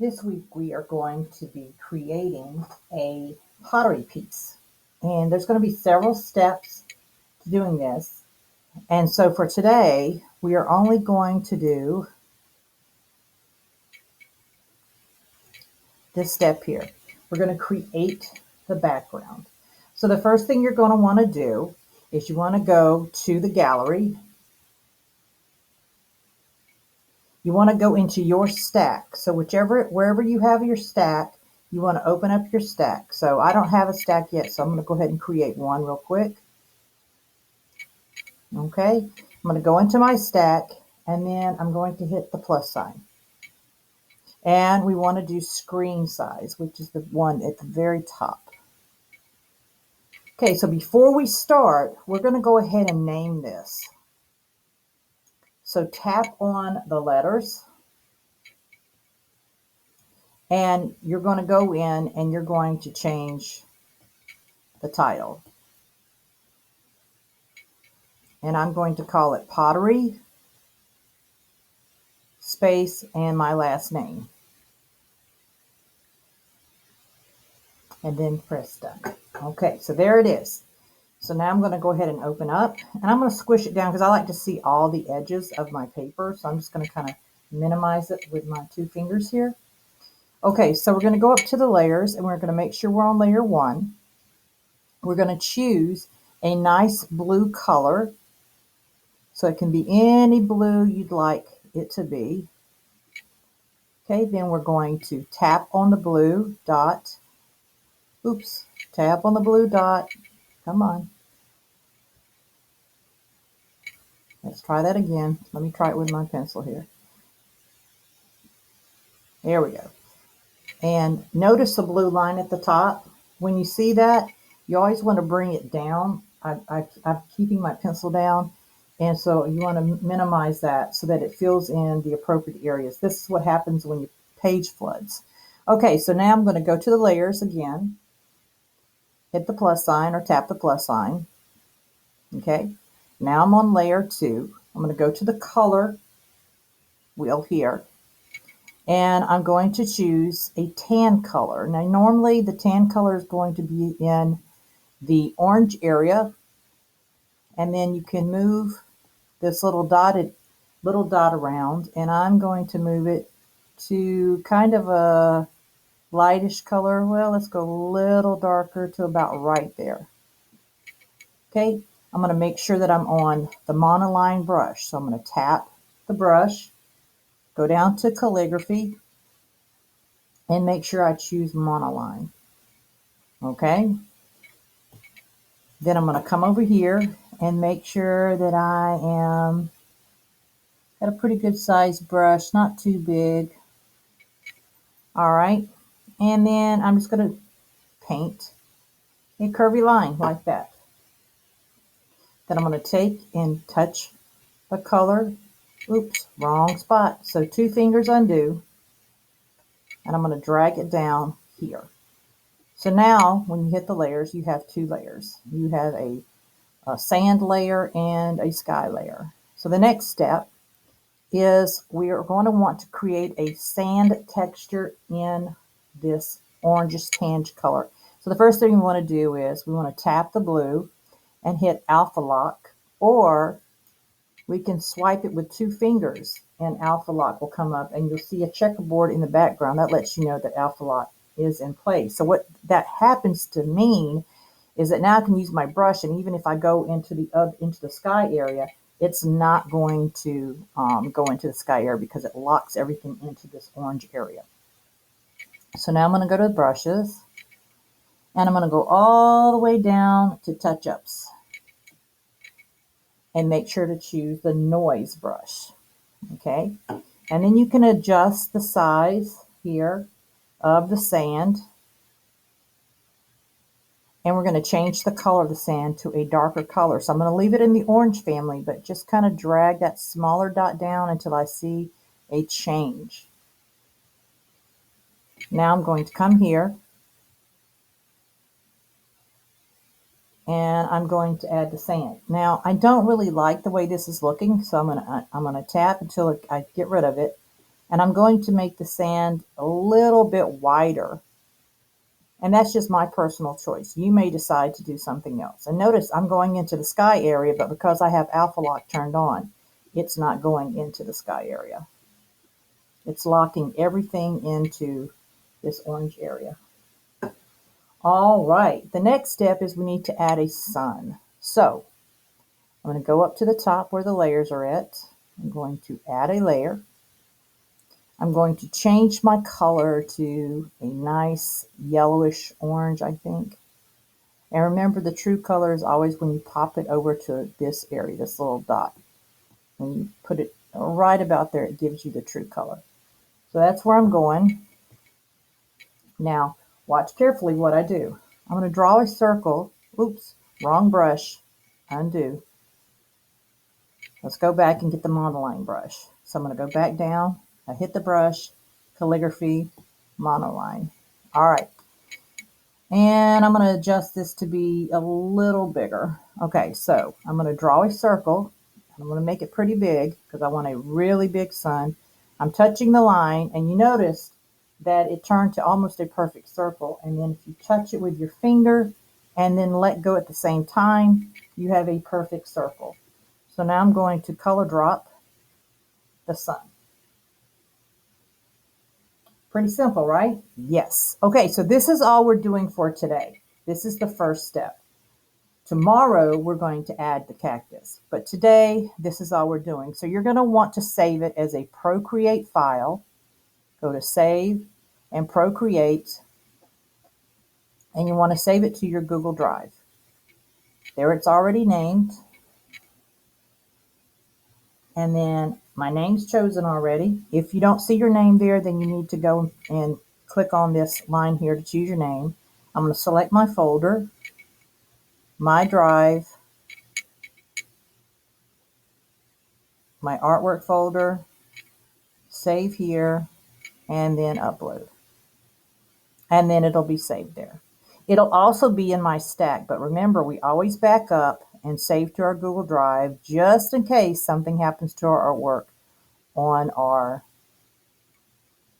This week we are going to be creating a pottery piece. And there's going to be several steps to doing this. And so for today, we are only going to do this step here. We're going to create the background. So the first thing you're going to want to do is you want to go to the gallery. You want to go into your stack. So wherever you have your stack, you want to open up your stack. So I don't have a stack yet, so I'm going to go ahead and create one real quick. Okay, I'm going to go into my stack and then I'm going to hit the plus sign. And we want to do screen size, which is the one at the very top. Okay, so before we start, we're going to go ahead and name this. So tap on the letters and you're going to go in and you're going to change the title. And I'm going to call it Pottery, space, and my last name. And then press done. Okay, so there it is. So now I'm going to go ahead and open up. And I'm going to squish it down because I like to see all the edges of my paper. So I'm just going to kind of minimize it with my two fingers here. Okay, so we're going to go up to the layers and we're going to make sure we're on layer 1. We're going to choose a nice blue color. So it can be any blue you'd like it to be. Okay, then we're going to tap on the blue dot. Oops, tap on the blue dot. Come on. Let's try that again. Let me try it with my pencil here. There we go. And notice the blue line at the top. When you see that, you always want to bring it down. I'm keeping my pencil down. And so you want to minimize that so that it fills in the appropriate areas. This is what happens when your page floods. Okay, so now I'm going to go to the layers again. Hit the plus sign or tap the plus sign. Okay, now I'm on layer 2. I'm going to go to the color wheel here. And I'm going to choose a tan color. Now, normally the tan color is going to be in the orange area. And then you can move this little dot around. And I'm going to move it to kind of a lightish color. Well, let's go a little darker to about right there. Okay, I'm going to make sure that I'm on the monoline brush. So I'm going to tap the brush, go down to calligraphy, and make sure I choose monoline. Okay. Then I'm going to come over here and make sure that I am got a pretty good size brush, not too big. All right. And then I'm just going to paint a curvy line like that. Then I'm going to take and touch the color. Oops, wrong spot. So 2 fingers undo. And I'm going to drag it down here. So now when you hit the layers, you have 2 layers. You have a sand layer and a sky layer. So the next step is we are going to want to create a sand texture in this orangish tange color. So the first thing we want to do is we want to tap the blue and hit alpha lock, or we can swipe it with 2 fingers and alpha lock will come up and you'll see a checkerboard in the background. That lets you know that alpha lock is in place. So what that happens to mean is that now I can use my brush, and even if I go into the sky area, it's not going to go into the sky area because it locks everything into this orange area. So now I'm going to go to the brushes, and I'm going to go all the way down to touch-ups, and make sure to choose the noise brush. Okay, and then you can adjust the size here of the sand. And we're going to change the color of the sand to a darker color. So I'm going to leave it in the orange family, but just kind of drag that smaller dot down until I see a change. Now I'm going to come here and I'm going to add the sand. Now I don't really like the way this is looking, so I'm going to tap until I get rid of it. And I'm going to make the sand a little bit wider. And that's just my personal choice. You may decide to do something else. And notice I'm going into the sky area, but because I have alpha lock turned on, it's not going into the sky area. It's locking everything into this orange area. All right, the next step is we need to add a sun. So I'm going to go up to the top where the layers are at. I'm going to add a layer. I'm going to change my color to a nice yellowish orange, I think. And remember, the true color is always when you pop it over to this area, this little dot. When you put it right about there, it gives you the true color. So that's where I'm going. Now, watch carefully what I do. I'm going to draw a circle. Oops, wrong brush. Undo. Let's go back and get the monoline brush. So I'm going to go back down. I hit the brush, calligraphy, monoline. All right. And I'm going to adjust this to be a little bigger. Okay, so I'm going to draw a circle. I'm going to make it pretty big because I want a really big sun. I'm touching the line, and you notice that it turned to almost a perfect circle. And then if you touch it with your finger and then let go at the same time, you have a perfect circle. So now I'm going to color drop the sun. Pretty simple, right? Yes. Okay, so this is all we're doing for today. This is the first step. Tomorrow, we're going to add the cactus. But today, this is all we're doing. So you're going to want to save it as a Procreate file. Go to Save and Procreate. And you want to save it to your Google Drive. There it's already named. And then my name's chosen already. If you don't see your name there, then you need to go and click on this line here to choose your name. I'm going to select my folder, my drive, my artwork folder, save here, and then upload. And then it'll be saved there. It'll also be in my stack, but remember, we always back up and save to our Google Drive just in case something happens to our artwork on our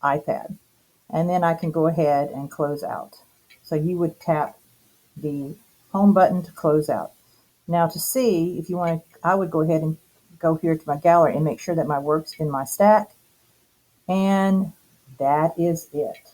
iPad. And then I can go ahead and close out. So you would tap the home button to close out. Now to see, if you want to, I would go ahead and go here to my gallery and make sure that my work's in my stack. And that is it.